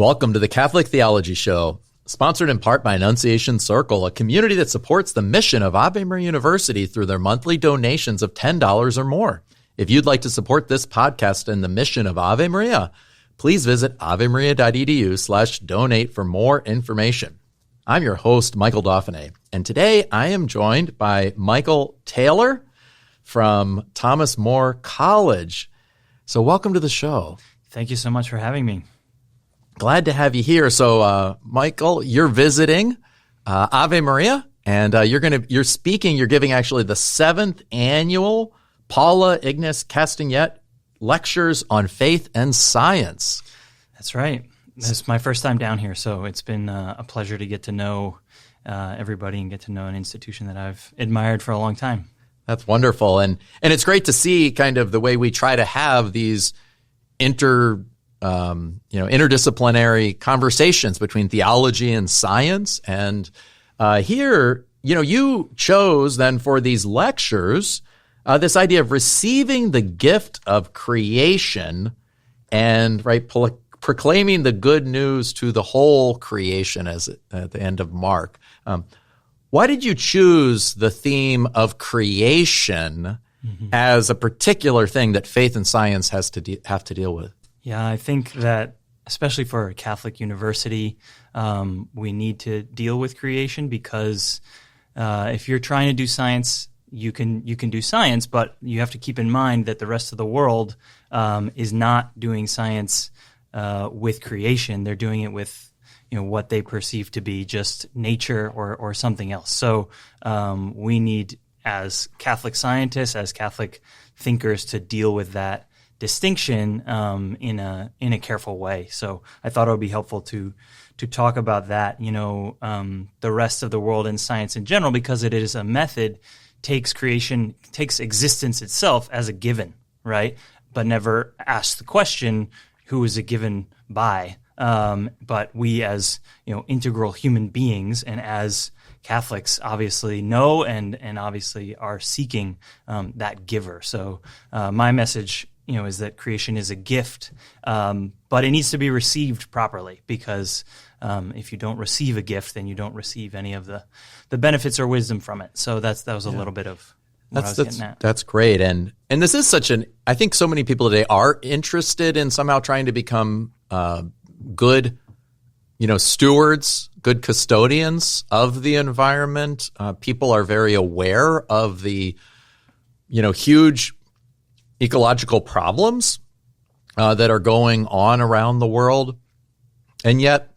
Welcome to the Catholic Theology Show, sponsored in part by Annunciation Circle, a community that supports the mission of Ave Maria University through their monthly donations of $10 or more. If you'd like to support this podcast and the mission of Ave Maria, please visit avemaria.edu/donate for more information. I'm your host, Michael Dauphinais, and today I am joined by Michael Taylor from Thomas More College. So welcome to the show. Thank you so much for having me. Glad to have you here. So, Michael, you're visiting Ave Maria, and you're speaking. You're giving actually the 7th annual Paula Ignace Castagnet Lectures on Faith and Science. That's right. This is my first time down here, so it's been a pleasure to get to know everybody and get to know an institution that I've admired for a long time. That's wonderful, and it's great to see kind of the way we try to have these interdisciplinary conversations between theology and science. And here, you chose then for these lectures this idea of receiving the gift of creation and proclaiming the good news to the whole creation at the end of Mark. Why did you choose the theme of creation as a particular thing that faith and science have to deal with? Yeah, I think that especially for a Catholic university, we need to deal with creation because if you're trying to do science, you can do science, but you have to keep in mind that the rest of the world is not doing science with creation. They're doing it with what they perceive to be just nature or something else. So we need, as Catholic scientists, as Catholic thinkers, to deal with that distinction in a careful way. So I thought it would be helpful to talk about that. The rest of the world and science in general, because it is a method, takes existence itself as a given, right? But never asks the question, who is it given by? But we as integral human beings and as Catholics obviously know and obviously are seeking that giver. So my message is that creation is a gift, but it needs to be received properly because if you don't receive a gift, then you don't receive any of the benefits or wisdom from it. So that was a little bit of what I was getting at. That's great. And this is I think so many people today are interested in somehow trying to become good, stewards, good custodians of the environment. People are very aware of the, huge ecological problems that are going on around the world. And yet,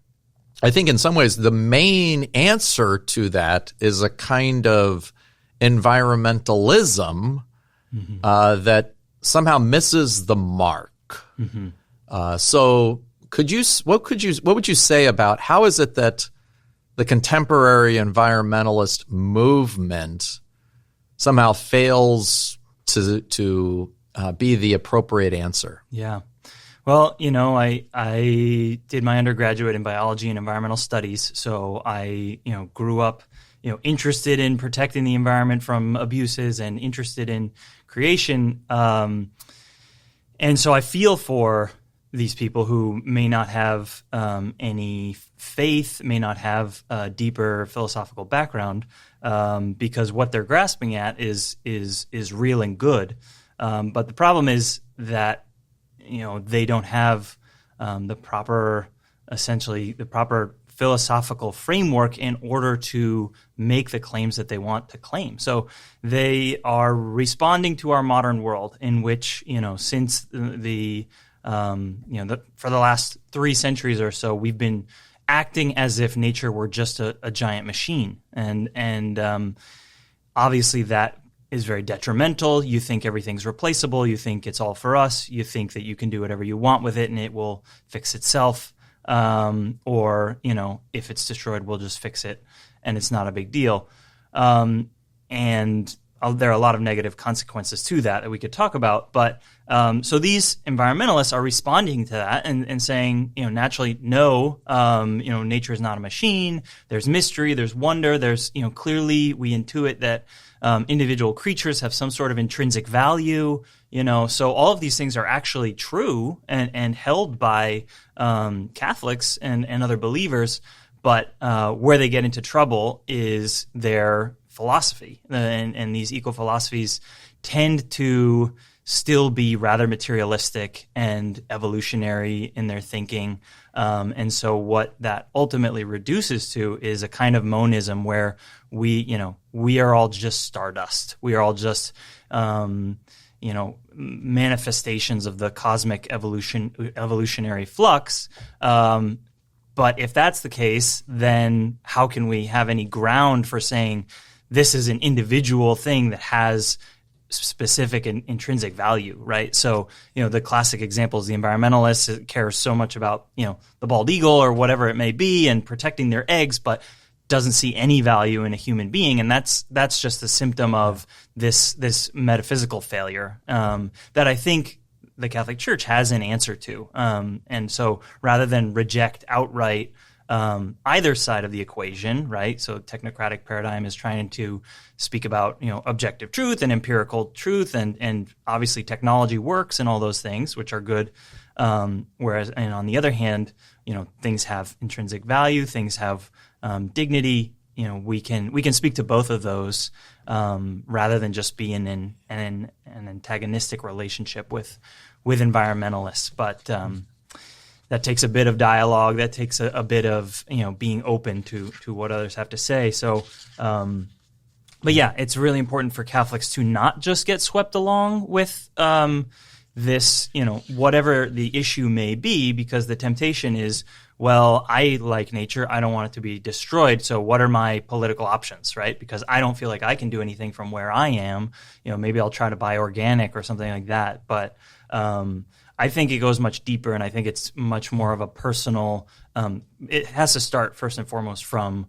I think in some ways, the main answer to that is a kind of environmentalism that somehow misses the mark. So what would you say about how is it that the contemporary environmentalist movement somehow fails to be the appropriate answer? Yeah. Well, I did my undergraduate in biology and environmental studies, so I, grew up, interested in protecting the environment from abuses and interested in creation. And so I feel for these people who may not have any faith, may not have a deeper philosophical background, because what they're grasping at is real and good. But the problem is that they don't have the proper philosophical framework in order to make the claims that they want to claim. So they are responding to our modern world, in which since for the last 3 centuries or so, we've been acting as if nature were just a giant machine, and obviously that is very detrimental. You think everything's replaceable. You think it's all for us. You think that you can do whatever you want with it and it will fix itself. Or, if it's destroyed, we'll just fix it and it's not a big deal. And there are a lot of negative consequences to that we could talk about. But so these environmentalists are responding to that and saying, naturally, no, nature is not a machine. There's mystery. There's wonder. There's, clearly we intuit that individual creatures have some sort of intrinsic value. So all of these things are actually true and held by Catholics and other believers, but where they get into trouble is their philosophy. And these eco-philosophies tend to still be rather materialistic and evolutionary in their thinking. And so what that ultimately reduces to is a kind of monism where we are all just stardust. We are all just, manifestations of the cosmic evolutionary flux. But if that's the case, then how can we have any ground for saying this is an individual thing that has specific and intrinsic value, right? So, the classic example is the environmentalists care so much about, the bald eagle or whatever it may be and protecting their eggs, but doesn't see any value in a human being. And that's just a symptom of this metaphysical failure that I think the Catholic Church has an answer to. And so rather than reject outright either side of the equation, right? So technocratic paradigm is trying to speak about, objective truth and empirical truth, and obviously technology works and all those things, which are good. Whereas, and on the other hand, things have intrinsic value, things have dignity. We can speak to both of those rather than just be in an antagonistic relationship with environmentalists. But that takes a bit of dialogue. That takes a bit of being open to what others have to say. So, but yeah, it's really important for Catholics to not just get swept along with this, whatever the issue may be, because the temptation is, well, I like nature. I don't want it to be destroyed. So what are my political options, right? Because I don't feel like I can do anything from where I am. Maybe I'll try to buy organic or something like that. But I think it goes much deeper, and I think it's much more of a personal. It has to start first and foremost from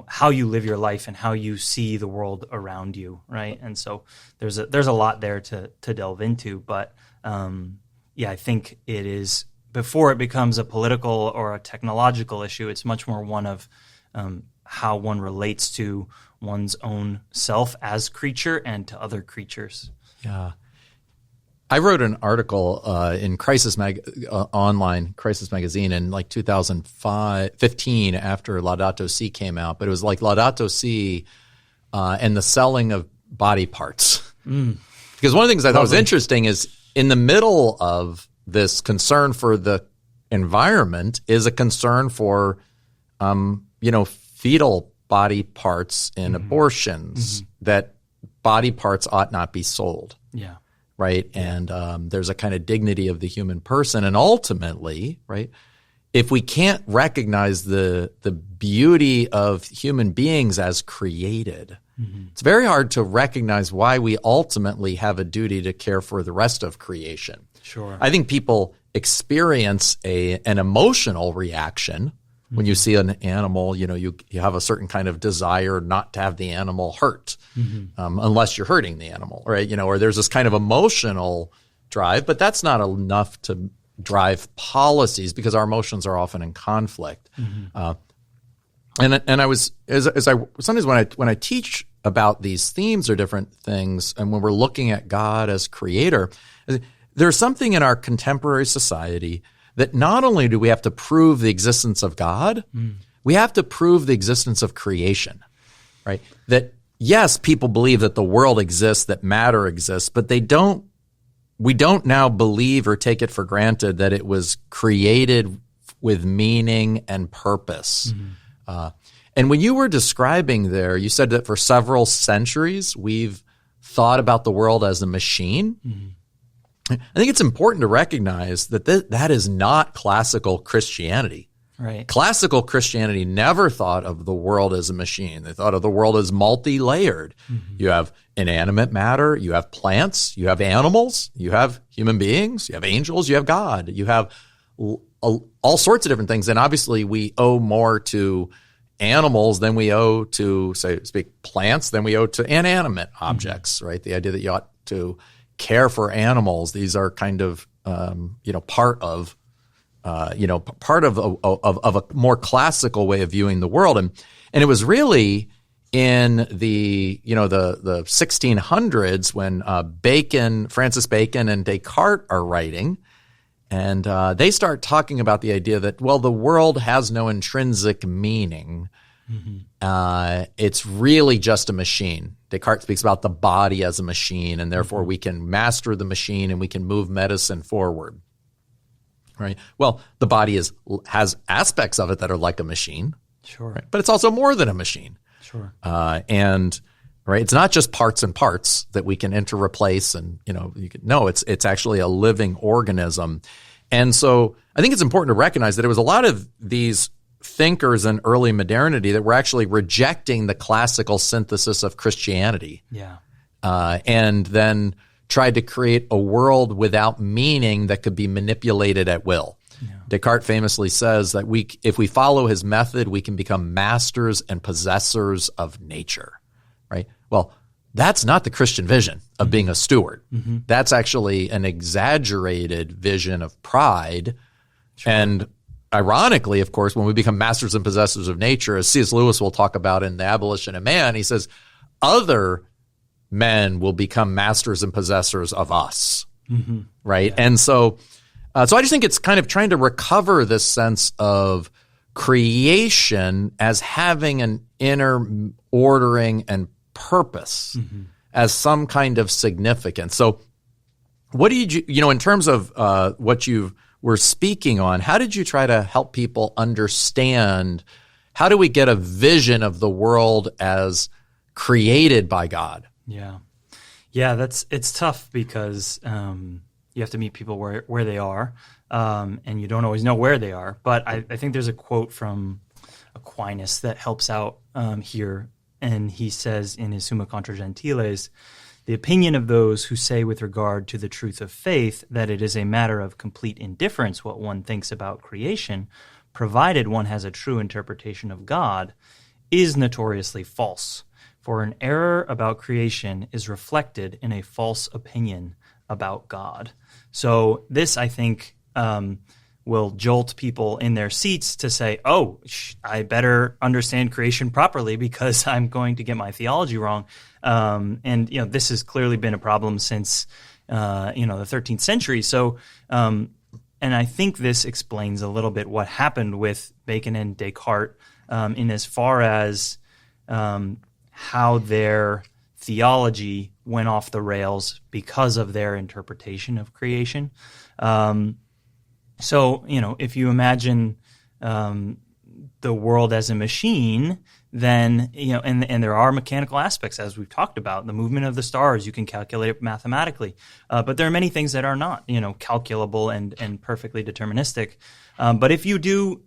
how you live your life and how you see the world around you, right? And so there's a lot there to delve into, but I think it is, before it becomes a political or a technological issue, it's much more one of how one relates to one's own self as creature and to other creatures. Yeah. I wrote an article in online Crisis magazine in 2015 after Laudato Si came out, but it was like Laudato Si and the selling of body parts. Because one of the things I thought was interesting is in the middle of this concern for the environment is a concern for, fetal body parts in abortions, that body parts ought not be sold. Yeah. Right. And there's a kind of dignity of the human person. And ultimately, right, if we can't recognize the beauty of human beings as created, it's very hard to recognize why we ultimately have a duty to care for the rest of creation. Sure. I think people experience an emotional reaction when you see an animal. You have a certain kind of desire not to have the animal hurt, unless you're hurting the animal, right? Or there's this kind of emotional drive, but that's not enough to drive policies because our emotions are often in conflict. And I was sometimes when I teach about these themes or different things, and when we're looking at God as creator, there's something in our contemporary society that not only do we have to prove the existence of God, we have to prove the existence of creation, right? That yes, people believe that the world exists, that matter exists, but we don't now believe or take it for granted that it was created with meaning and purpose. And when you were describing there, you said that for several centuries we've thought about the world as a machine. I think it's important to recognize that that is not classical Christianity. Right. Classical Christianity never thought of the world as a machine. They thought of the world as multi-layered. You have inanimate matter, you have plants, you have animals, you have human beings, you have angels, you have God. You have all sorts of different things. And obviously we owe more to animals than we owe to, say, speak plants, than we owe to inanimate objects, right? The idea that you ought to care for animals. These are kind of, part of a more classical way of viewing the world. And it was really in the 1600s when Francis Bacon and Descartes are writing, and they start talking about the idea that, well, the world has no intrinsic meaning. It's really just a machine. Descartes speaks about the body as a machine, and therefore we can master the machine and we can move medicine forward. Right? Well, the body has aspects of it that are like a machine. Sure. Right? But it's also more than a machine. Sure. And right, it's not just parts and parts that we can interreplace, and it's actually a living organism. And so I think it's important to recognize that it was a lot of these thinkers in early modernity that were actually rejecting the classical synthesis of Christianity. Yeah. And then tried to create a world without meaning that could be manipulated at will. Yeah. Descartes famously says that if we follow his method, we can become masters and possessors of nature, right? Well, that's not the Christian vision of being a steward. That's actually an exaggerated vision of pride. Sure. And ironically, of course, when we become masters and possessors of nature, as C.S. Lewis will talk about in The Abolition of Man, he says, other men will become masters and possessors of us, right? Yeah. And so I just think it's kind of trying to recover this sense of creation as having an inner ordering and purpose as some kind of significance. So what did you, in terms of what you were speaking on, how did you try to help people understand, how do we get a vision of the world as created by God? Yeah, it's tough because you have to meet people where they are, and you don't always know where they are. But I think there's a quote from Aquinas that helps out here, and he says in his Summa Contra Gentiles, the opinion of those who say with regard to the truth of faith that it is a matter of complete indifference what one thinks about creation, provided one has a true interpretation of God, is notoriously false. For an error about creation is reflected in a false opinion about God. So this, I think, will jolt people in their seats to say, oh, I better understand creation properly because I'm going to get my theology wrong. And this has clearly been a problem since the 13th century. So, and I think this explains a little bit what happened with Bacon and Descartes in as far as how their theology went off the rails because of their interpretation of creation. So, if you imagine the world as a machine, then, and there are mechanical aspects, as we've talked about. The movement of the stars, you can calculate it mathematically. But there are many things that are not, calculable and perfectly deterministic. But if you do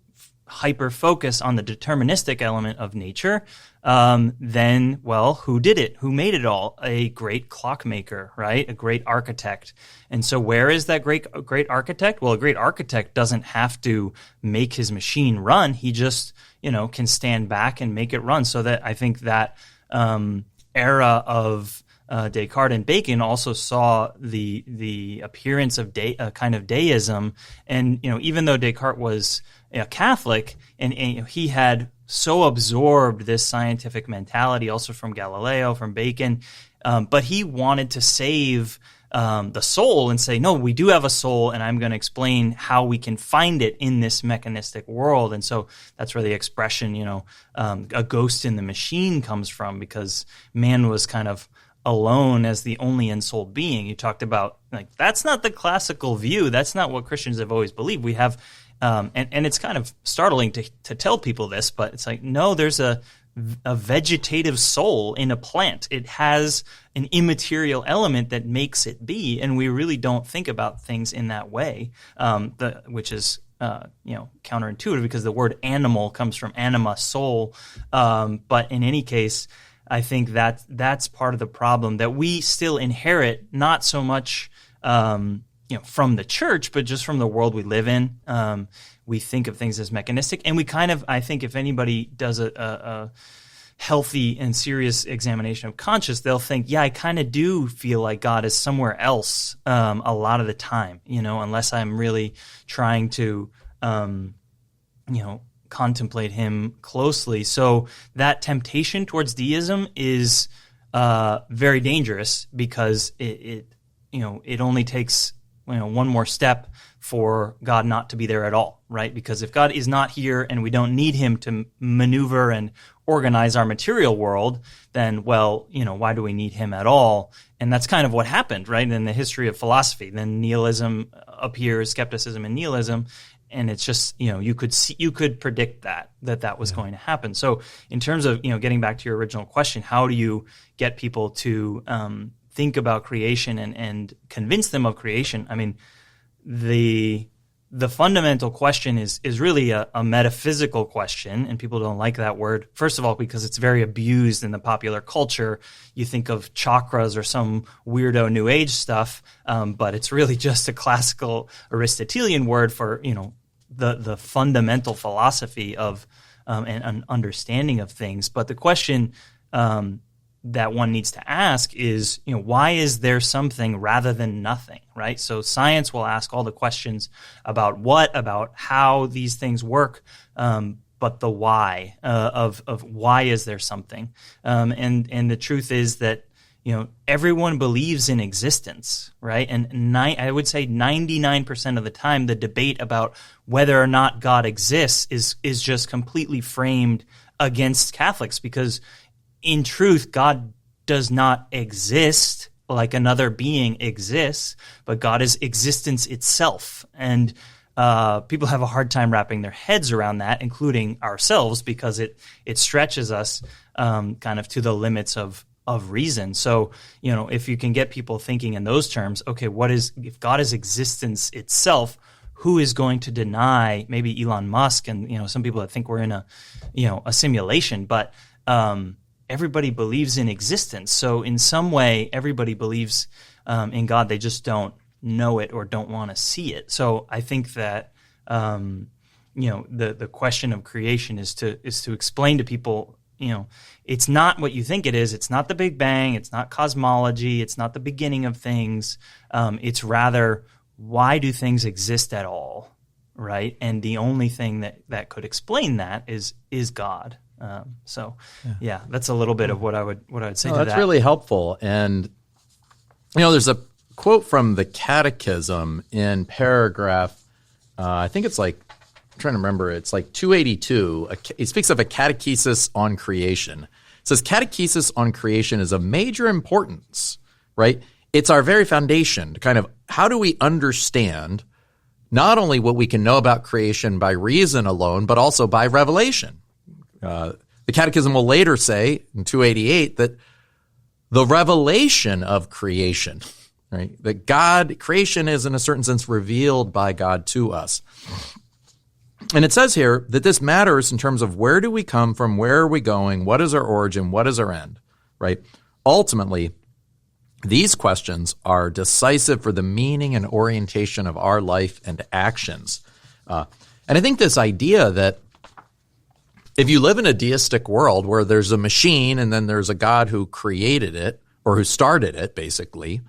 hyper-focus on the deterministic element of nature, then, well, who did it? Who made it all? A great clockmaker, right? A great architect. And so where is that great architect? Well, a great architect doesn't have to make his machine run. He just, can stand back and make it run. So that I think that era of Descartes and Bacon also saw the appearance of kind of deism. And, even though Descartes was a Catholic and he had so absorbed this scientific mentality also from Galileo, from Bacon, but he wanted to save the soul and say, no, we do have a soul, and I'm going to explain how we can find it in this mechanistic world. And so that's where the expression, a ghost in the machine comes from, because man was kind of alone as the only ensouled being. You talked about, that's not the classical view. That's not what Christians have always believed. We have, and it's kind of startling to tell people this, but it's no, there's a vegetative soul in a plant. It has an immaterial element that makes it be, and we really don't think about things in that way, which is counterintuitive, because the word animal comes from anima, soul. But in any case, I think that's part of the problem that we still inherit, not so much from the church, but just from the world we live in. We think of things as mechanistic, and we kind of, I think, if anybody does a healthy and serious examination of conscience, they'll think, yeah, I kind of do feel like God is somewhere else a lot of the time, unless I'm really trying to, contemplate him closely. So that temptation towards deism is very dangerous because it only takes one more step for God not to be there at all, right? Because if God is not here and we don't need him to maneuver and organize our material world, then, why do we need him at all? And that's kind of what happened, right, in the history of philosophy. Then nihilism appears, skepticism and nihilism, and it's just, you could predict that was going to happen. So in terms of, getting back to your original question, how do you get people to think about creation and convince them of creation? I mean, the fundamental question is really a metaphysical question, and people don't like that word. First of all, because it's very abused in the popular culture. You think of chakras or some weirdo New Age stuff, but it's really just a classical Aristotelian word for the fundamental philosophy of and an understanding of things. But the question that one needs to ask is, why is there something rather than nothing, right? So science will ask all the questions about how these things work, but the why of why is there something, and the truth is that everyone believes in existence, right? And I would say 99% of the time, the debate about whether or not God exists is just completely framed against Catholics, because in truth, God does not exist like another being exists, but God is existence itself. And people have a hard time wrapping their heads around that, including ourselves, because it stretches us kind of to the limits of reason. So, if you can get people thinking in those terms, okay, if God is existence itself, who is going to deny, maybe Elon Musk and, some people that think we're in a simulation, but everybody believes in existence. So in some way, everybody believes in God. They just don't know it or don't want to see it. So I think that the question of creation is to explain to people, it's not what you think it is. It's not the Big Bang. It's not cosmology. It's not the beginning of things. It's rather, why do things exist at all, right? And the only thing that could explain that is God. That's a little bit of what I would say to that. That's really helpful. And, there's a quote from the Catechism in paragraph, I think it's I'm trying to remember, it's 282. He speaks of a catechesis on creation. It says, catechesis on creation is of major importance, right? It's our very foundation to kind of, how do we understand not only what we can know about creation by reason alone, but also by revelation. The Catechism will later say in 288 that the revelation of creation, right? That creation is in a certain sense revealed by God to us. And it says here that this matters in terms of where do we come from, where are we going, what is our origin, what is our end, right? Ultimately, these questions are decisive for the meaning and orientation of our life and actions. And I think this idea that if you live in a deistic world where there's a machine and then there's a God who created it or who started it, basically,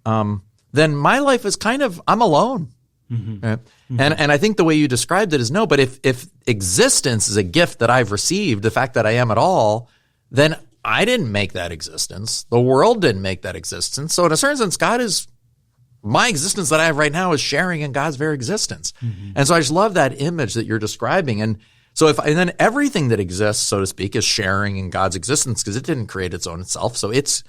then my life is I'm alone. Mm-hmm. Right? Mm-hmm. And I think the way you described it is no, but if existence is a gift that I've received, the fact that I am at all, then I didn't make that existence. The world didn't make that existence. So in a certain sense, my existence that I have right now is sharing in God's very existence. Mm-hmm. And so I just love that image that you're describing. And so and then everything that exists, so to speak, is sharing in God's existence because it didn't create its own itself. So it's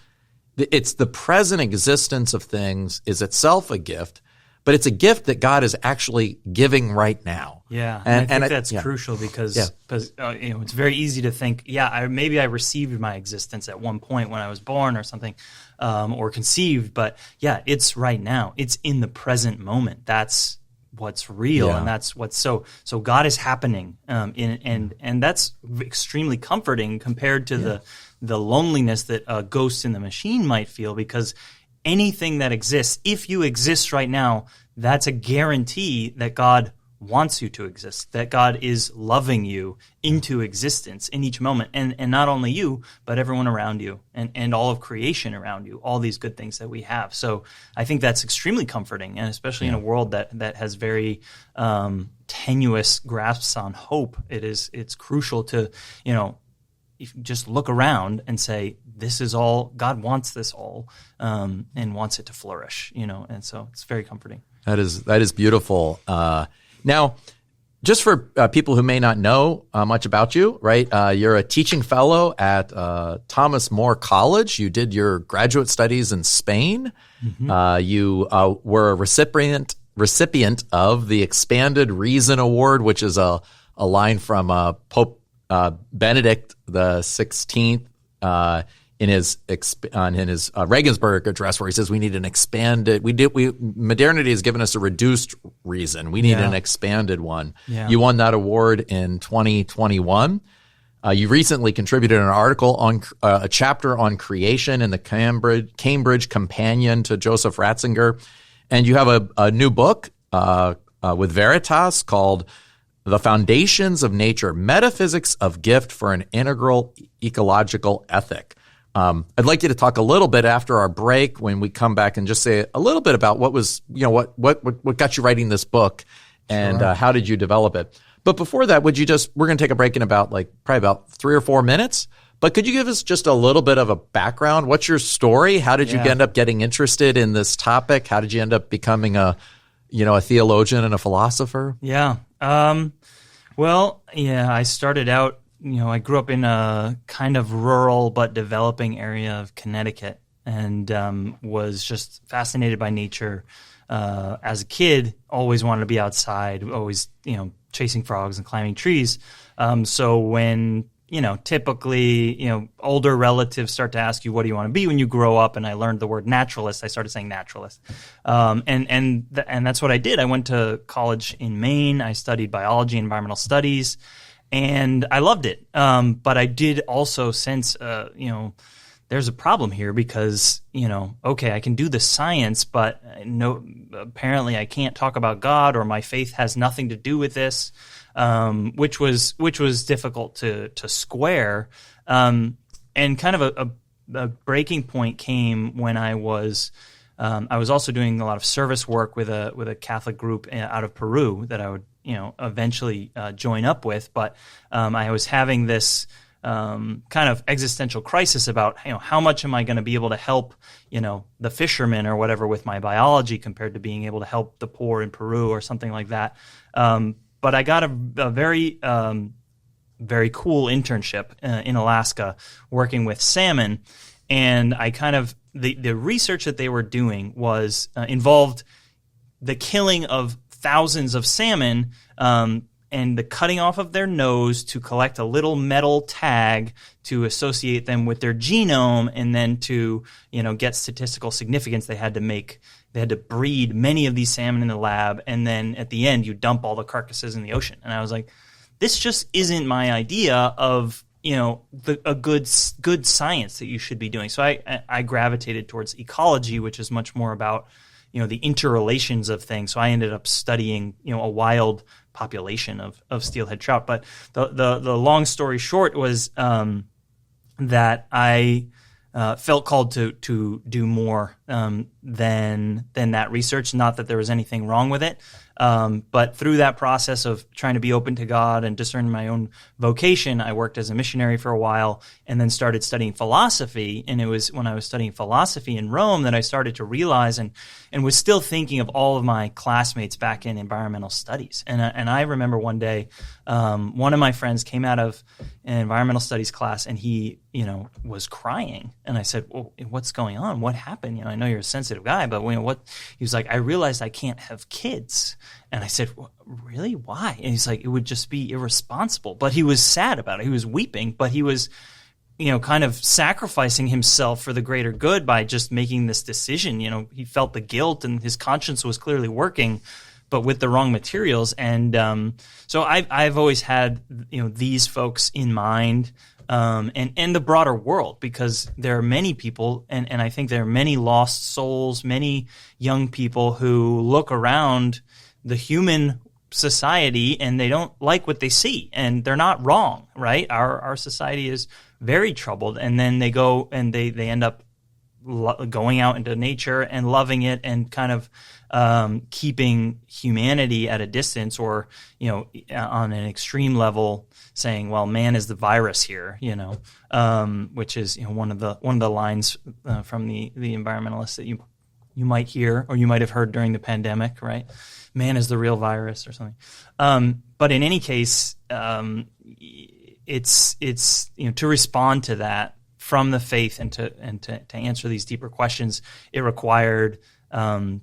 the present existence of things is itself a gift, but it's a gift that God is actually giving right now. Yeah, and I think that's crucial because it's very easy to think, maybe I received my existence at one point when I was born or something, or conceived, but it's right now. It's in the present moment. That's what's real, and that's what's so God is happening, and that's extremely comforting compared to the loneliness that a ghost in the machine might feel, because anything that exists, if you exist right now, that's a guarantee that God wants you to exist, that God is loving you into existence in each moment. And not only you, but everyone around you and all of creation around you, all these good things that we have. So I think that's extremely comforting, and especially in a world that has very tenuous grasps on hope. It's crucial to, just look around and say, this is all, God wants this all, and wants it to flourish, and so it's very comforting. That is beautiful. Now, just for people who may not know much about you, right? You're a teaching fellow at Thomas More College. You did your graduate studies in Spain. Mm-hmm. You were a recipient of the Expanded Reason Award, which is a line from Pope Benedict the 16th in his Regensburg address, where he says we need an expanded. Modernity has given us a reduced reason. We need an expanded one. Yeah. You won that award in 2021. You recently contributed an article on a chapter on creation in the Cambridge Companion to Joseph Ratzinger, and you have a new book with Veritas called The Foundations of Nature, Metaphysics of Gift for an Integral Ecological Ethic. I'd like you to talk a little bit after our break when we come back and just say a little bit about what was, what got you writing this book and how did you develop it? But before that, we're going to take a break in probably about 3 or 4 minutes. But could you give us just a little bit of a background? What's your story? How did you end up getting interested in this topic? How did you end up becoming a theologian and a philosopher? Yeah. I started out, I grew up in a kind of rural but developing area of Connecticut, and was just fascinated by nature. As a kid, always wanted to be outside, always, chasing frogs and climbing trees. So when, typically, older relatives start to ask you, what do you want to be when you grow up? And I learned the word naturalist. I started saying naturalist. And that's what I did. I went to college in Maine. I studied biology and environmental studies, and I loved it. But I did also sense, there's a problem here because, I can do the science, but apparently I can't talk about God, or my faith has nothing to do with this, which was difficult to square. And kind of a breaking point came when I was also doing a lot of service work with a Catholic group out of Peru that I would eventually join up with, but I was having this kind of existential crisis about how much am I going to be able to help the fishermen or whatever with my biology compared to being able to help the poor in Peru or something like that. But I got a very very cool internship in Alaska working with salmon, and I kind of the research that they were doing was involved the killing of thousands of salmon and the cutting off of their nose to collect a little metal tag to associate them with their genome, and then to get statistical significance, they had to breed many of these salmon in the lab, and then at the end you dump all the carcasses in the ocean. And I was like, this just isn't my idea of a good science that you should be doing. So I gravitated towards ecology, which is much more about the interrelations of things. So I ended up studying a wild population of steelhead trout. But the long story short was that I felt called to do more than that research. Not that there was anything wrong with it, but through that process of trying to be open to God and discern my own vocation, I worked as a missionary for a while, and then started studying philosophy. And it was when I was studying philosophy in Rome that I started to realize and was still thinking of all of my classmates back in environmental studies. And I remember one day, one of my friends came out of an environmental studies class, and he was crying. And I said, well, what's going on? What happened? I know you're a sensitive guy, but what? He was like, I realized I can't have kids. And I said, really? Why? And he's like, it would just be irresponsible. But he was sad about it. He was weeping, but he was, kind of sacrificing himself for the greater good by just making this decision. He felt the guilt, and his conscience was clearly working, but with the wrong materials. And so I've always had these folks in mind, and the broader world, because there are many people, and I think there are many lost souls, many young people who look around the human society and they don't like what they see, and they're not wrong, right? Our society is very troubled, and then they go and they end up going out into nature and loving it and kind of keeping humanity at a distance, or on an extreme level saying, well, man is the virus here, which is one of the lines from the environmentalists that you might hear or you might have heard during the pandemic, right? Man is the real virus or something. But in any case, it's to respond to that from the faith and to answer these deeper questions, it required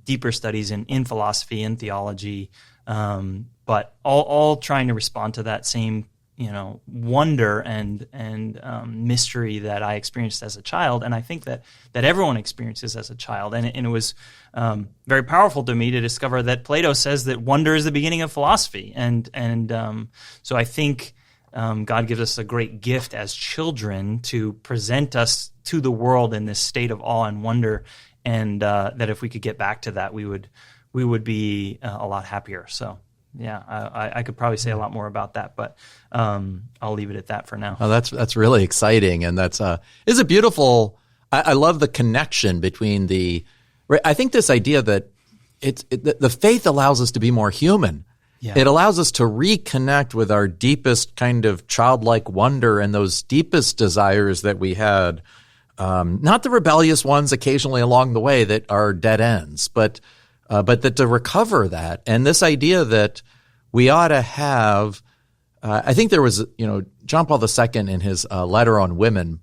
deeper studies in philosophy and theology, but all trying to respond to that same wonder and mystery that I experienced as a child, and I think that everyone experiences as a child, and it was very powerful to me to discover that Plato says that wonder is the beginning of philosophy, and so I think God gives us a great gift as children to present us to the world in this state of awe and wonder, and that if we could get back to that, we would be a lot happier. So. Yeah, I could probably say a lot more about that, but I'll leave it at that for now. Oh, that's really exciting, and is a beautiful. I love the connection between I think this idea that the faith allows us to be more human. Yeah. It allows us to reconnect with our deepest kind of childlike wonder and those deepest desires that we had, not the rebellious ones occasionally along the way that are dead ends, but that to recover that, and this idea that we ought to have, I think there was, John Paul II in his letter on women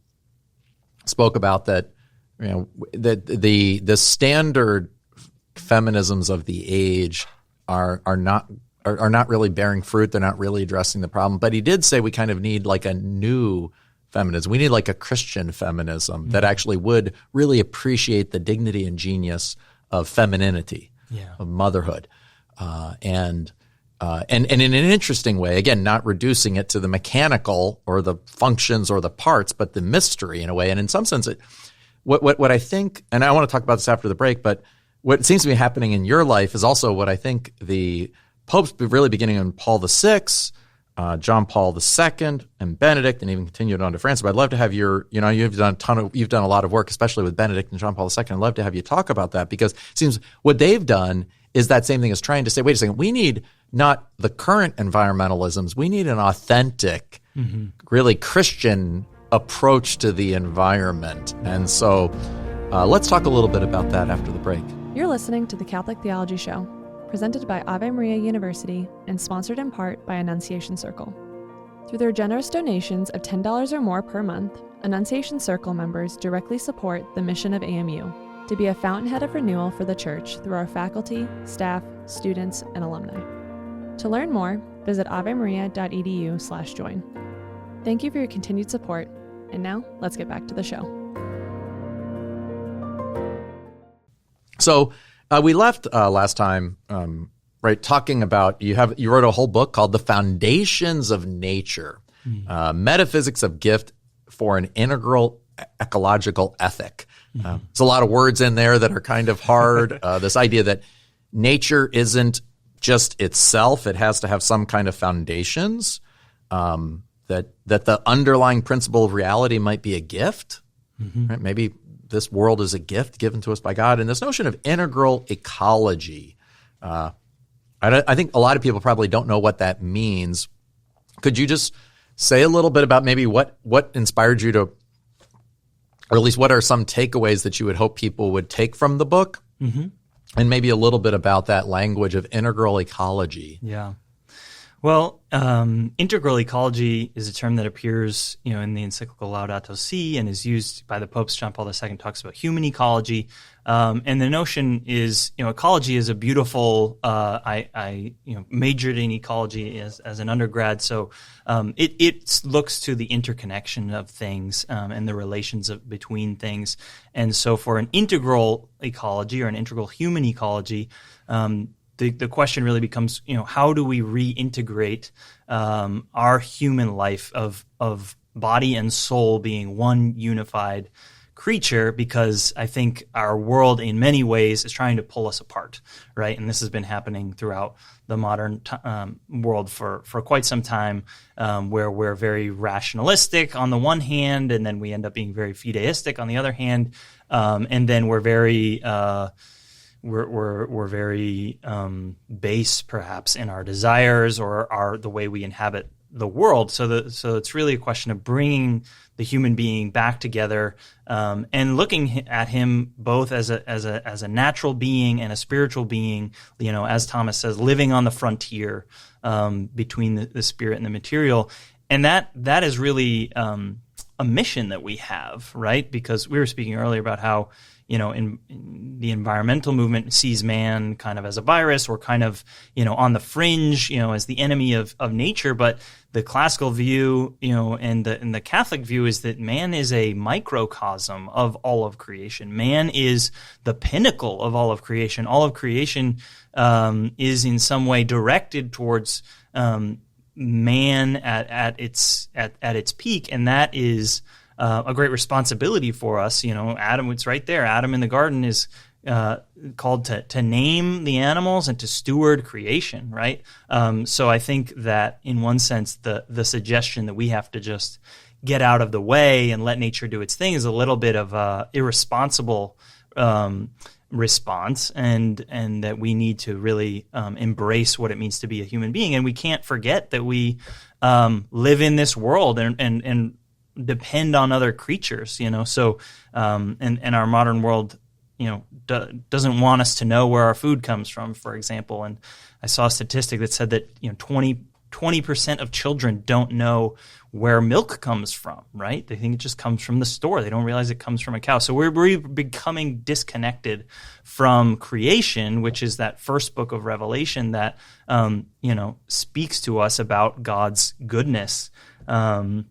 spoke about that, that the standard feminisms of the age are not really bearing fruit. They're not really addressing the problem. But he did say we kind of need like a new feminism. We need like a Christian feminism that actually would really appreciate the dignity and genius of femininity. Yeah. Of motherhood, and in an interesting way, again, not reducing it to the mechanical or the functions or the parts, but the mystery in a way. And in some sense, what I think, and I want to talk about this after the break, but what seems to be happening in your life is also what I think the popes really beginning in Paul VI, John Paul II, and Benedict, and even continued on to Francis. But I'd love to have you've done a lot of work, especially with Benedict and John Paul II. I'd love to have you talk about that, because it seems what they've done is that same thing as trying to say, wait a second, we need not the current environmentalisms, we need an authentic, really Christian approach to the environment. And so let's talk a little bit about that after the break. You're listening to the Catholic Theology Show, presented by Ave Maria University and sponsored in part by Annunciation Circle. Through their generous donations of $10 or more per month, Annunciation Circle members directly support the mission of AMU to be a fountainhead of renewal for the Church through our faculty, staff, students, and alumni. To learn more, visit avemaria.edu/join. Thank you for your continued support, and now let's get back to the show. So we left last time, right, talking about you wrote a whole book called The Foundations of Nature, Metaphysics of Gift for an Integral Ecological Ethic. There's a lot of words in there that are kind of hard. This idea that nature isn't just itself; it has to have some kind of foundations. That the underlying principle of reality might be a gift. Right? Maybe this world is a gift given to us by God. And this notion of integral ecology, I think a lot of people probably don't know what that means. Could you just say a little bit about maybe what inspired you to, or at least what are some takeaways that you would hope people would take from the book? And maybe a little bit about that language of integral ecology. Yeah. Well, integral ecology is a term that appears, in the encyclical Laudato Si and is used by the popes. John Paul II talks about human ecology, and the notion is, ecology is a beautiful. I majored in ecology as an undergrad, so it looks to the interconnection of things and the relations between things, and so for an integral ecology or an integral human ecology. The question really becomes, how do we reintegrate our human life of body and soul being one unified creature, because I think our world in many ways is trying to pull us apart, right? And this has been happening throughout the modern world for quite some time, where we're very rationalistic on the one hand, and then we end up being very fideistic on the other hand, and then we're very we're very base perhaps in our desires or the way we inhabit the world. So it's really a question of bringing the human being back together, and looking at him both as a natural being and a spiritual being. As Thomas says, living on the frontier between the spirit and the material, and that is really a mission that we have, right? Because we were speaking earlier about how in the environmental movement sees man kind of as a virus, or kind of, on the fringe, as the enemy of nature. But the classical view, and the Catholic view is that man is a microcosm of all of creation. Man is the pinnacle of all of creation. All of creation is in some way directed towards man at its peak, and that is a great responsibility for us. Adam, it's right there. Adam in the garden is called to name the animals and to steward creation, right? So I think that in one sense, the suggestion that we have to just get out of the way and let nature do its thing is a little bit of a irresponsible response, and that we need to really embrace what it means to be a human being. And we can't forget that we live in this world and depend on other creatures, So, and our modern world, doesn't want us to know where our food comes from, for example. And I saw a statistic that said that 20% of children don't know where milk comes from, right? They think it just comes from the store. They don't realize it comes from a cow. So we're becoming disconnected from creation, which is that first book of Revelation that speaks to us about God's goodness and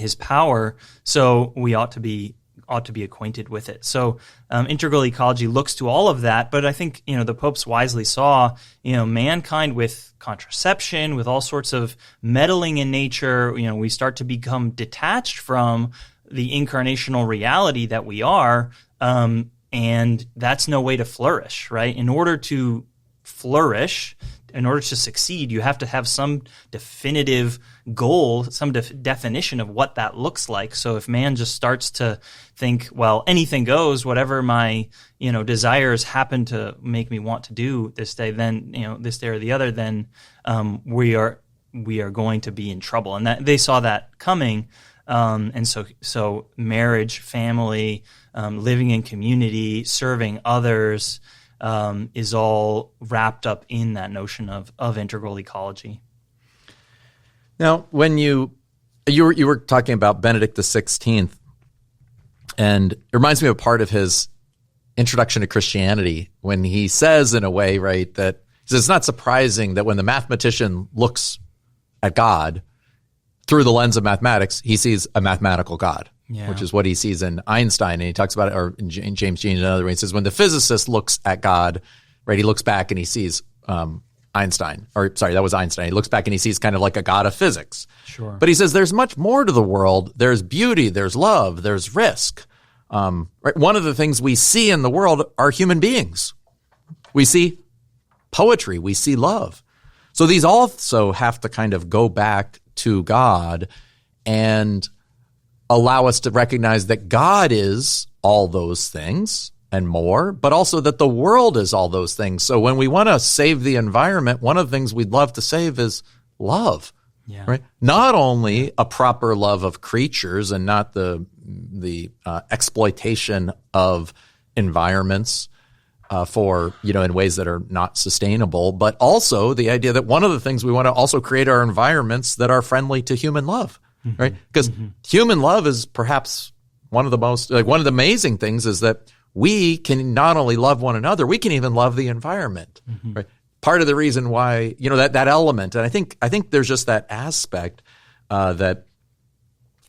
his power. So we ought to be acquainted with it. So integral ecology looks to all of that, but I think the popes wisely saw mankind with contraception, with all sorts of meddling in nature. We start to become detached from the incarnational reality that we are, and that's no way to flourish, right? In order to flourish, in order to succeed, you have to have some definitive goal, some definition of what that looks like. So if man just starts to think, well, anything goes, whatever my desires happen to make me want to do this day, then this day or the other, then we are going to be in trouble. And that they saw that coming, and so marriage, family, living in community, serving others, is all wrapped up in that notion of integral ecology. Now, when you were talking about Benedict XVI, and it reminds me of a part of his introduction to Christianity when he says, in a way, right, that it's not surprising that when the mathematician looks at God through the lens of mathematics, he sees a mathematical God. Yeah. Which is what he sees in Einstein, and he talks about it, or in James Jean, another way. He says when the physicist looks at God, right, he looks back and he sees Einstein. Or sorry, that was Einstein. He looks back and he sees kind of like a God of physics. Sure. But he says there's much more to the world. There's beauty, there's love, there's risk. Right? One of the things we see in the world are human beings. We see poetry, we see love. So these also have to kind of go back to God and allow us to recognize that God is all those things and more, but also that the world is all those things. So when we want to save the environment, one of the things we'd love to save is love, right? Not only a proper love of creatures and not the exploitation of environments for, in ways that are not sustainable, but also the idea that one of the things we want to also create are environments that are friendly to human love. Right? Because human love is perhaps one of the amazing things is that we can not only love one another, we can even love the environment. Right? Part of the reason why, that element, and I think there's just that aspect that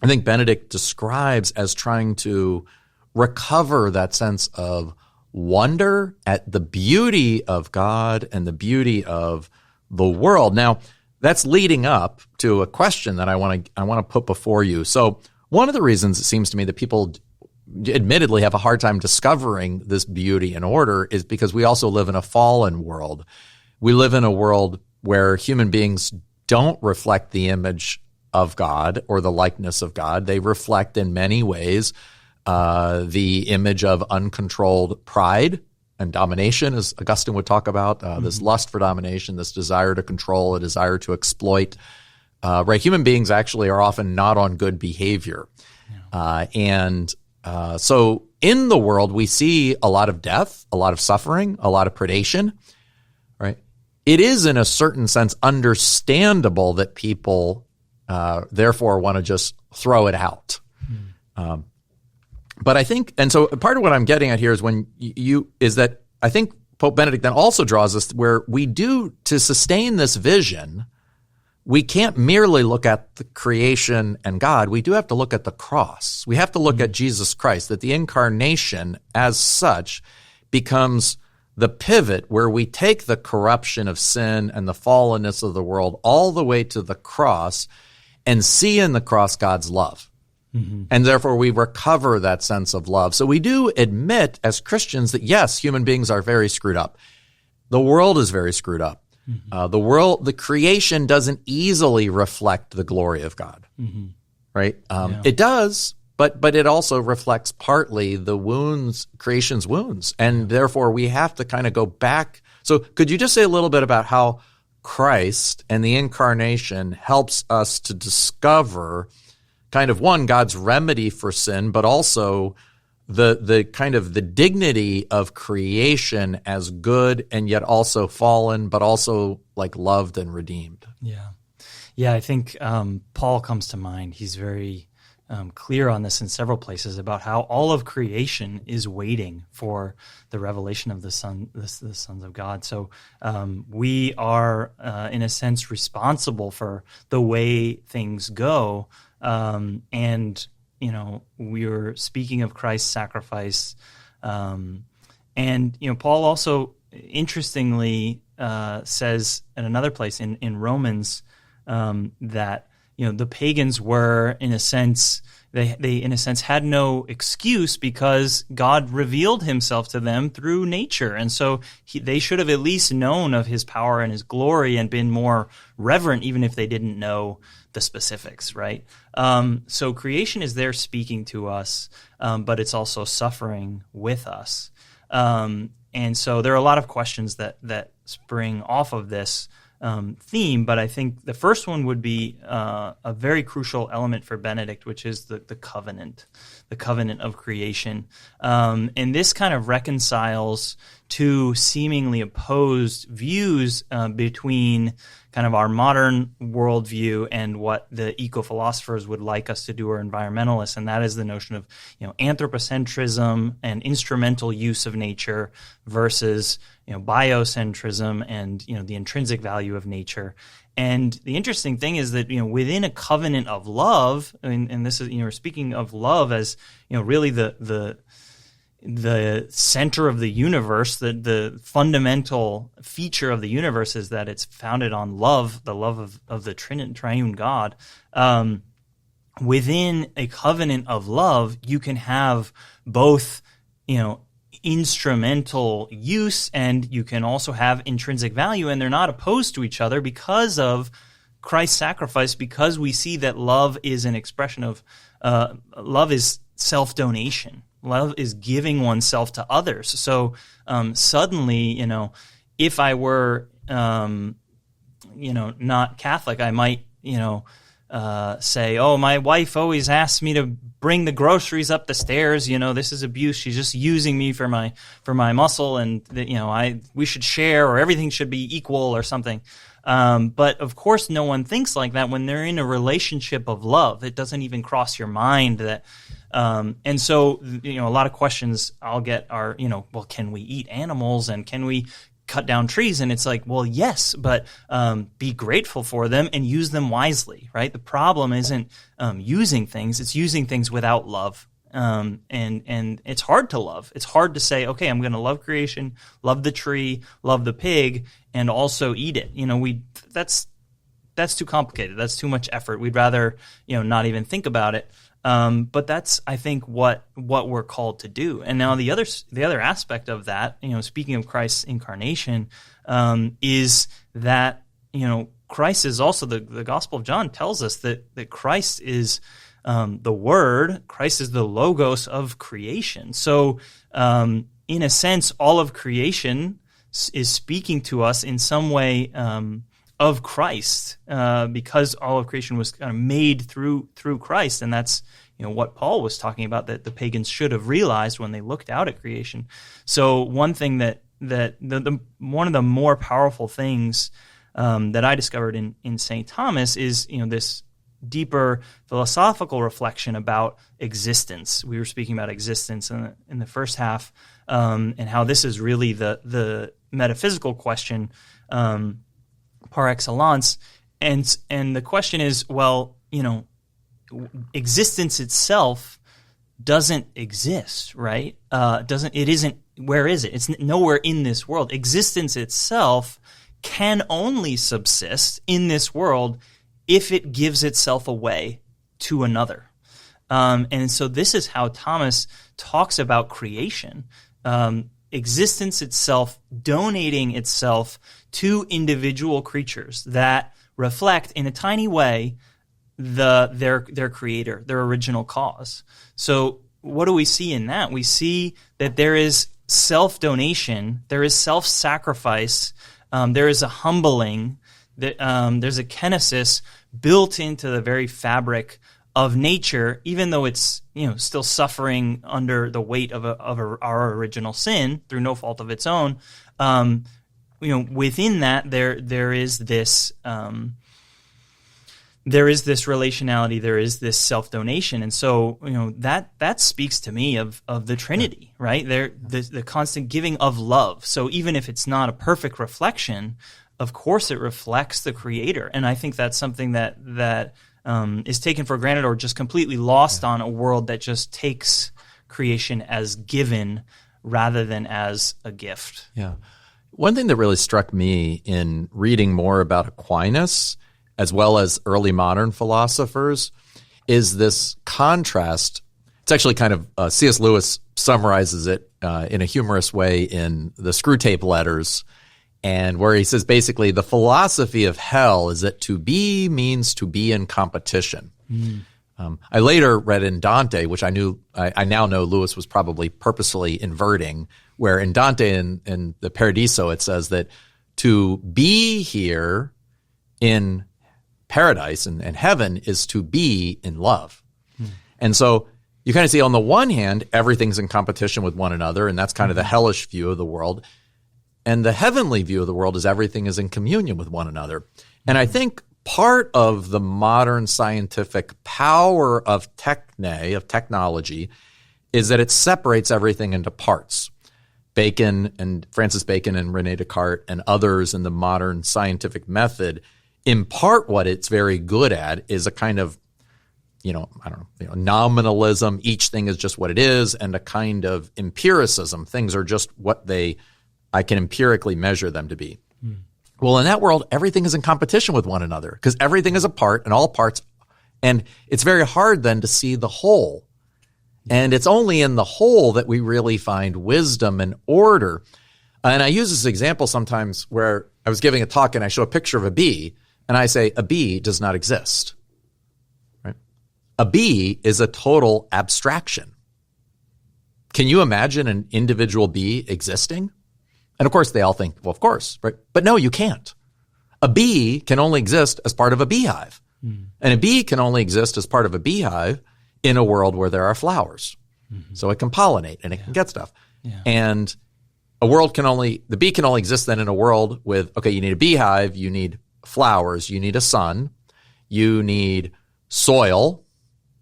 I think Benedict describes as trying to recover that sense of wonder at the beauty of God and the beauty of the world. Now, that's leading up to a question that I want to put before you. So one of the reasons it seems to me that people admittedly have a hard time discovering this beauty and order is because we also live in a fallen world. We live in a world where human beings don't reflect the image of God or the likeness of God. They reflect in many ways the image of uncontrolled pride and domination, as Augustine would talk about, this lust for domination, this desire to control, a desire to exploit. Right? Human beings actually are often not on good behavior. So in the world, we see a lot of death, a lot of suffering, a lot of predation, right? It is in a certain sense understandable that people therefore want to just throw it out. But I think, and so part of what I'm getting at here is is that I think Pope Benedict then also draws us where we do, to sustain this vision, we can't merely look at the creation and God. We do have to look at the cross. We have to look at Jesus Christ, that the Incarnation as such becomes the pivot where we take the corruption of sin and the fallenness of the world all the way to the cross and see in the cross God's love. And therefore we recover that sense of love. So we do admit as Christians that yes, human beings are very screwed up. The world is very screwed up. The creation doesn't easily reflect the glory of God, right? It does, but it also reflects partly the wounds, creation's wounds. And therefore we have to kind of go back. So could you just say a little bit about how Christ and the Incarnation helps us to discover kind of one, God's remedy for sin, but also the kind of the dignity of creation as good and yet also fallen, but also like loved and redeemed. Yeah. I think Paul comes to mind. He's very clear on this in several places about how all of creation is waiting for the revelation of the sons of God. So we are, in a sense, responsible for the way things go. And, we were speaking of Christ's sacrifice. And, Paul also interestingly says in another place in Romans that, the pagans were, in a sense, they in a sense had no excuse because God revealed himself to them through nature. And so they should have at least known of his power and his glory and been more reverent, even if they didn't know the specifics, right? So creation is there speaking to us, but it's also suffering with us. And so there are a lot of questions that spring off of this theme, but I think the first one would be a very crucial element for Benedict, which is the covenant of creation. And this kind of reconciles two seemingly opposed views between kind of our modern worldview and what the eco-philosophers would like us to do, or environmentalists, and that is the notion of anthropocentrism and instrumental use of nature versus biocentrism and the intrinsic value of nature. And the interesting thing is that within a covenant of love, and this is we're speaking of love as really the center of the universe, the fundamental feature of the universe is that it's founded on love, the love of the triune God. Within a covenant of love, you can have both, instrumental use, and you can also have intrinsic value, and they're not opposed to each other because of Christ's sacrifice, because we see that love is an expression of, love is self-donation. Love is giving oneself to others. So suddenly, if I were, not Catholic, I might, say, oh, my wife always asks me to bring the groceries up the stairs. This is abuse. She's just using me for my muscle, and we should share, or everything should be equal, or something. But of course, no one thinks like that when they're in a relationship of love. It doesn't even cross your mind that. And so, a lot of questions I'll get are, well, can we eat animals, and can we cut down trees? And it's like, well, yes, but be grateful for them and use them wisely, right? The problem isn't using things; it's using things without love. And it's hard to love. It's hard to say, okay, I'm going to love creation, love the tree, love the pig, and also eat it. That's too complicated. That's too much effort. We'd rather, not even think about it. But that's, I think, what we're called to do. And now the other aspect of that, speaking of Christ's incarnation, is that Christ is also the Gospel of John tells us that Christ is the Word. Christ is the logos of creation. So, in a sense, all of creation is speaking to us in some way of Christ, because all of creation was kind of made through Christ, and that's what Paul was talking about, that the pagans should have realized when they looked out at creation. So one thing that one of the more powerful things that I discovered in St. Thomas is this deeper philosophical reflection about existence. We were speaking about existence in the first half, and how this is really the metaphysical question par excellence. And the question is, well, existence itself doesn't exist, right? It isn't. Where is it? It's nowhere in this world. Existence itself can only subsist in this world if it gives itself away to another. And so this is how Thomas talks about creation. Existence itself donating itself to individual creatures that reflect in a tiny way their creator, their original cause. So what do we see in that? We see that there is self-donation, there is self-sacrifice, there is a humbling, there's a kenosis built into the very fabric of nature, even though it's still suffering under the weight of our original sin through no fault of its own. Within that there is this relationality, there is this self-donation, and so that speaks to me of the Trinity, right? The constant giving of love. So even if it's not a perfect reflection, of course it reflects the Creator, and I think that's something that is taken for granted or just completely lost on a world that just takes creation as given rather than as a gift. Yeah. One thing that really struck me in reading more about Aquinas, as well as early modern philosophers, is this contrast. It's actually kind of, C.S. Lewis summarizes it in a humorous way in the Screwtape Letters, and where he says basically the philosophy of hell is that to be means to be in competition. I later read in Dante, which I now know Lewis was probably purposefully inverting, where in Dante in the Paradiso it says that to be here in paradise and heaven is to be in love. And so you kind of see on the one hand, everything's in competition with one another, and that's kind of the hellish view of the world. And the heavenly view of the world is everything is in communion with one another. And I think part of the modern scientific power of technology, is that it separates everything into parts. Francis Bacon and René Descartes and others in the modern scientific method impart what it's very good at is a kind of, nominalism. Each thing is just what it is, and a kind of empiricism. Things are just what I can empirically measure them to be. Well, in that world, everything is in competition with one another because everything is a part and all parts. And it's very hard then to see the whole. And it's only in the whole that we really find wisdom and order. And I use this example sometimes where I was giving a talk and I show a picture of a bee and I say, a bee does not exist. Right? A bee is a total abstraction. Can you imagine an individual bee existing? And of course, they all think, well, of course, right? But no, you can't. A bee can only exist as part of a beehive. And a bee can only exist as part of a beehive in a world where there are flowers. So it can pollinate and it can get stuff. And the bee can only exist then in a world with, okay, you need a beehive, you need flowers, you need a sun, you need soil,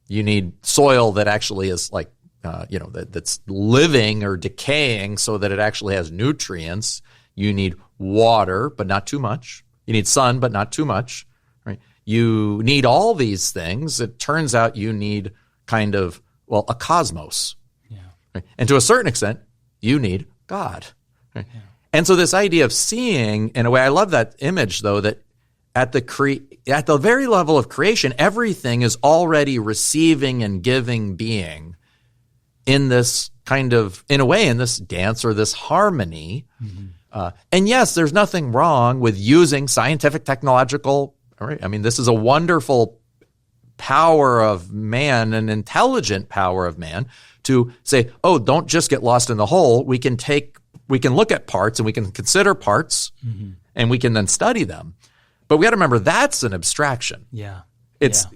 that actually is like, that's living or decaying so that it actually has nutrients. You need water, but not too much. You need sun, but not too much. Right? You need all these things. It turns out you need kind of, a cosmos. Right? And to a certain extent, you need God. Right? And so this idea of seeing, in a way, I love that image, though, that at the very level of creation, everything is already receiving and giving being in this kind of, in a way, in this dance or this harmony. And yes, there's nothing wrong with using scientific, technological, I mean, this is a wonderful power of man, an intelligent power of man, to say, oh, don't just get lost in the whole. We can look at parts and we can consider parts and we can then study them. But we got to remember that's an abstraction.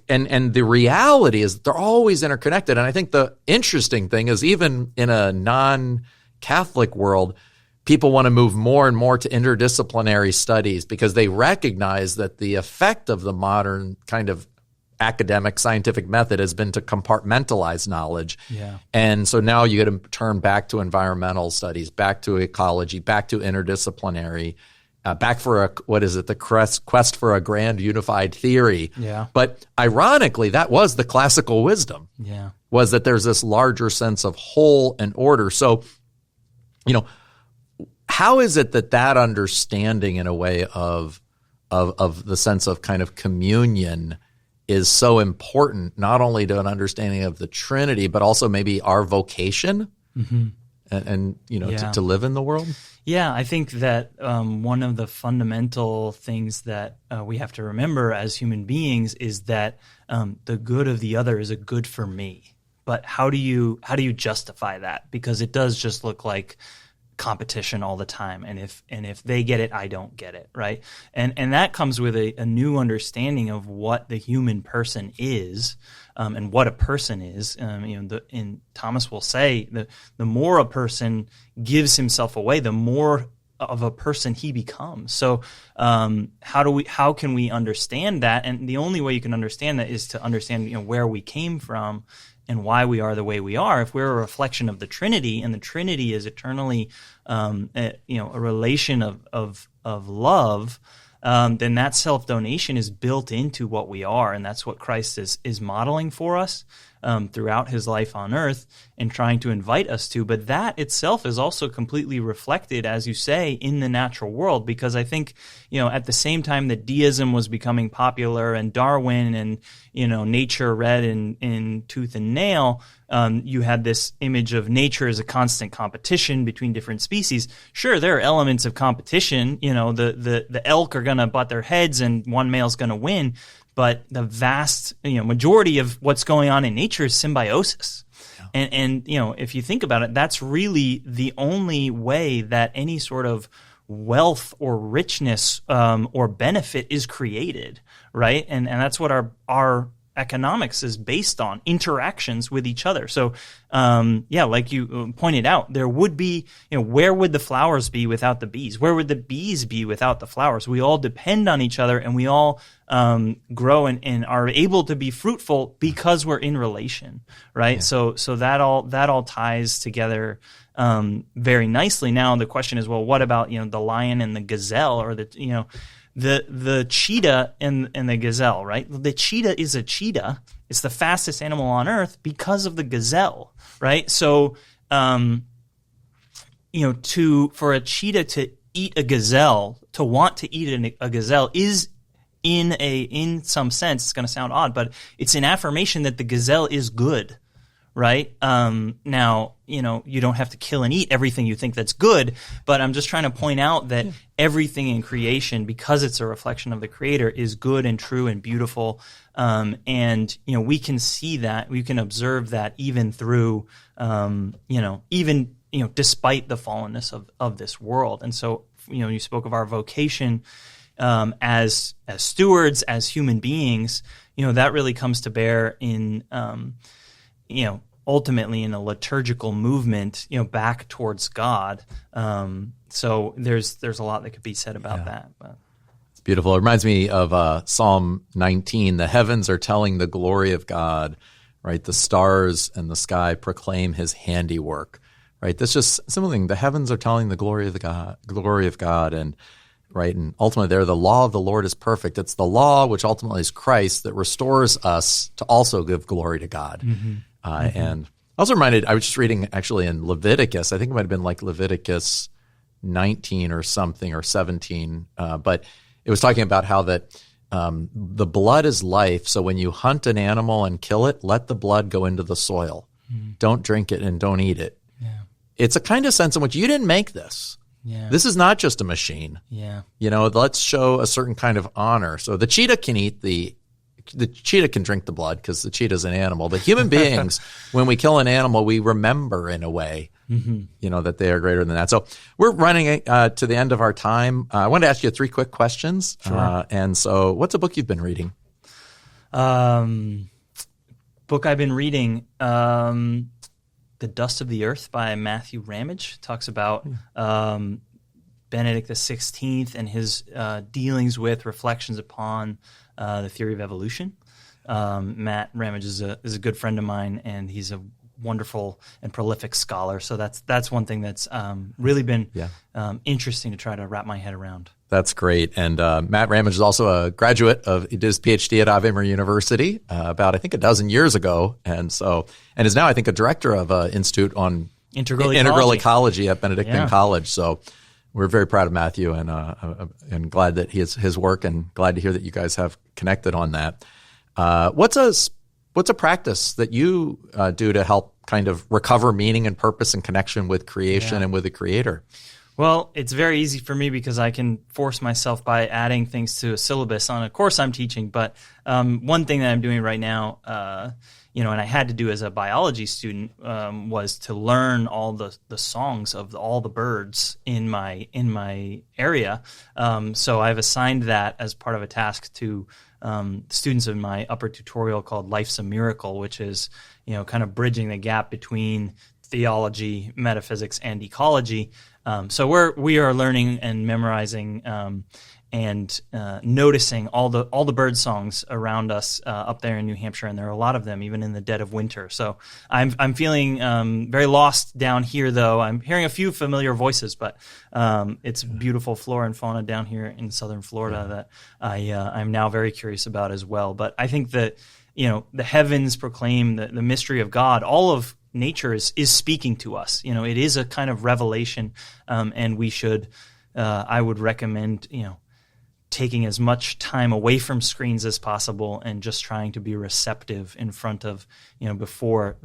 And the reality is they're always interconnected. And I think the interesting thing is, even in a non-Catholic world, people want to move more and more to interdisciplinary studies because they recognize that the effect of the modern kind of academic scientific method has been to compartmentalize knowledge. And so now you got to turn back to environmental studies, back to ecology, back to interdisciplinary, back for the quest for a grand unified theory. But ironically, that was the classical wisdom, was that there's this larger sense of whole and order. So, how is it that understanding in a way of the sense of kind of communion is so important, not only to an understanding of the Trinity, but also maybe our vocation and to live in the world? Yeah, I think that one of the fundamental things that we have to remember as human beings is that the good of the other is a good for me. But how do you justify that? Because it does just look like competition all the time, and if they get it, I don't get it, right? And that comes with a new understanding of what the human person is, and what a person is. And Thomas will say the more a person gives himself away, the more of a person he becomes. So how can we understand that? And the only way you can understand that is to understand where we came from and why we are the way we are. If we're a reflection of the Trinity, and the Trinity is eternally a relation of love, then that self-donation is built into what we are, and that's what Christ is modeling for us throughout his life on earth and trying to invite us to. But that itself is also completely reflected, as you say, in the natural world, because I think, at the same time that deism was becoming popular and Darwin and, nature read in tooth and nail, you had this image of nature as a constant competition between different species. Sure, there are elements of competition. The elk are going to butt their heads and one male's going to win. But the vast, majority of what's going on in nature is symbiosis. And if you think about it, that's really the only way that any sort of wealth or richness or benefit is created, right? And that's what our economics is based on, interactions with each other. So, like you pointed out, there would be, where would the flowers be without the bees? Where would the bees be without the flowers? We all depend on each other, and we all grow and are able to be fruitful because we're in relation, right? So that all ties together very nicely. Now the question is, well, what about the lion and the gazelle, or the cheetah and the gazelle, right? The cheetah is a cheetah. It's the fastest animal on earth because of the gazelle, right? So, for a cheetah to eat a gazelle, to want to eat a gazelle is in some sense, it's going to sound odd, but it's an affirmation that the gazelle is good, right? Now, you don't have to kill and eat everything you think that's good, but I'm just trying to point out that everything in creation, because it's a reflection of the Creator, is good and true and beautiful. And we can see that, we can observe that even through, despite the fallenness of this world. And so, you spoke of our vocation as stewards, as human beings. That really comes to bear in, ultimately in a liturgical movement, back towards God. So there's a lot that could be said about that. But. It's beautiful. It reminds me of Psalm 19. The heavens are telling the glory of God, right? The stars and the sky proclaim his handiwork, right? That's just something. The heavens are telling the glory of God, and right, and ultimately there, the law of the Lord is perfect. It's the law, which ultimately is Christ, that restores us to also give glory to God. And I was reminded, I was just reading actually in Leviticus, I think it might have been like Leviticus 19 or something, or 17, but it was talking about how that the blood is life. So when you hunt an animal and kill it, let the blood go into the soil. Don't drink it and don't eat it. Yeah. It's a kind of sense in which you didn't make this. Yeah. This is not just a machine. Yeah. Let's show a certain kind of honor. So the cheetah can eat the cheetah can drink the blood because the cheetah is an animal. But human beings, when we kill an animal, we remember in a way, that they are greater than that. So we're running to the end of our time. I wanted to ask you 3 quick questions. Sure. And so what's a book you've been reading? Book I've been reading, The Dust of the Earth by Matthew Ramage. Talks about Benedict XVI and his dealings with, reflections upon the theory of evolution. Matt Ramage is a good friend of mine, and he's a wonderful and prolific scholar. So that's one thing that's really been interesting to try to wrap my head around. That's great. And Matt Ramage is also a graduate he did his PhD at Ave Maria University about, I think, a dozen years ago. And is now, I think, a director of an institute on integral ecology at Benedictine College. So we're very proud of Matthew and glad that his work, and glad to hear that you guys have connected on that. What's a practice that you do to help kind of recover meaning and purpose and connection with creation and with the Creator? Well, it's very easy for me because I can force myself by adding things to a syllabus on a course I'm teaching. But one thing that I'm doing right now, and I had to do as a biology student, was to learn all the songs of all the birds in my area. So I've assigned that as part of a task to students in my upper tutorial called Life's a Miracle, which is kind of bridging the gap between theology, metaphysics, and ecology. So we are learning and memorizing and noticing all the bird songs around us up there in New Hampshire, and there are a lot of them even in the dead of winter. So I'm feeling very lost down here, though. I'm hearing a few familiar voices, but it's beautiful flora and fauna down here in southern Florida that I'm now very curious about as well. But I think that the heavens proclaim the mystery of God. All of nature is speaking to us. It is a kind of revelation, and we should. I would recommend taking as much time away from screens as possible and just trying to be receptive in front of before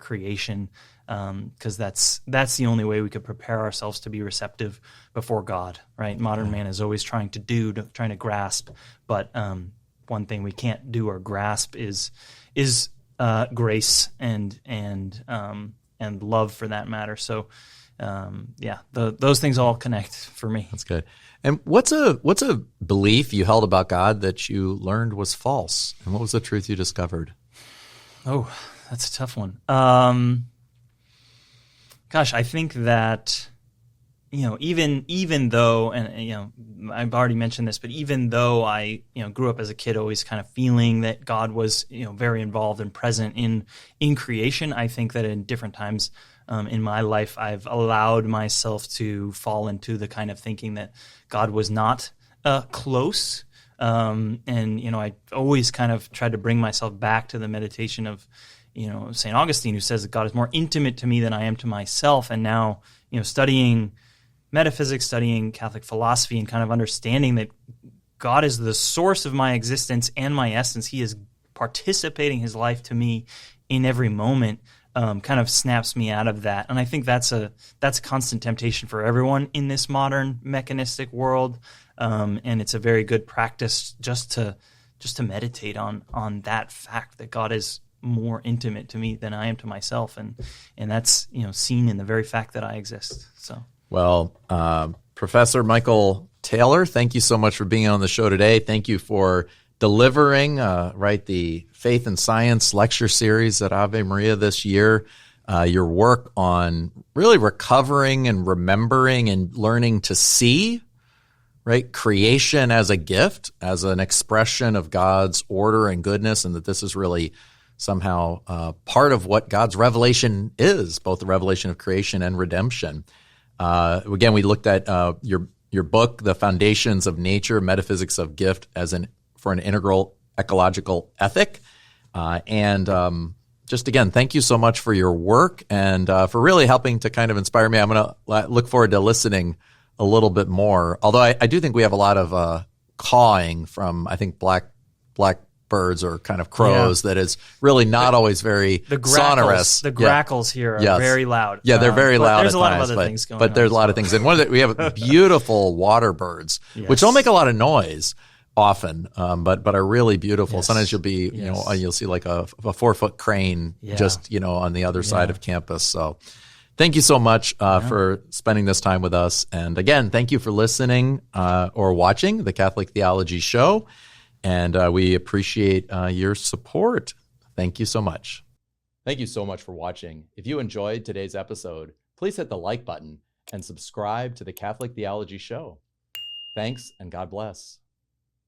creation, because that's the only way we could prepare ourselves to be receptive before God. Right? Modern man is always trying to grasp, but one thing we can't do or grasp is grace and love, for that matter. So, those things all connect for me. That's good. And what's a belief you held about God that you learned was false? And what was the truth you discovered? Oh, that's a tough one. I think that even though, and I've already mentioned this, but even though I grew up as a kid always kind of feeling that God was very involved and present in creation, I think that in different times in my life I've allowed myself to fall into the kind of thinking that God was not close, and I always kind of tried to bring myself back to the meditation of St. Augustine, who says that God is more intimate to me than I am to myself. And now studying metaphysics, studying Catholic philosophy, and kind of understanding that God is the source of my existence and my essence. He is participating his life to me in every moment, kind of snaps me out of that. And I think that's a constant temptation for everyone in this modern mechanistic world. And it's a very good practice just to meditate on that fact that God is more intimate to me than I am to myself. And that's, seen in the very fact that I exist. So. Well, Professor Michael Taylor, thank you so much for being on the show today. Thank you for delivering the Faith and Science lecture series at Ave Maria this year. Your work on really recovering and remembering and learning to see, creation as a gift, as an expression of God's order and goodness, and that this is really somehow part of what God's revelation is, both the revelation of creation and redemption. Again, we looked at your book, The Foundations of Nature, Metaphysics of Gift for an Integral Ecological Ethic. Just again, thank you so much for your work and for really helping to kind of inspire me. I'm going to look forward to listening a little bit more. Although I do think we have a lot of cawing from, I think, blackbirds or kind of crows that is really not always very sonorous. The grackles here are very loud. Yeah, they're very loud. There's at a lot times, of other things going on. But there's a lot of things. And we have beautiful water birds, which don't make a lot of noise often, but are really beautiful. Yes. Sometimes you'll see like a 4-foot crane just on the other side of campus. So thank you so much for spending this time with us. And again, thank you for listening or watching the Catholic Theology Show. And we appreciate your support. Thank you so much. Thank you so much for watching. If you enjoyed today's episode, please hit the like button and subscribe to the Catholic Theology Show. Thanks, and God bless.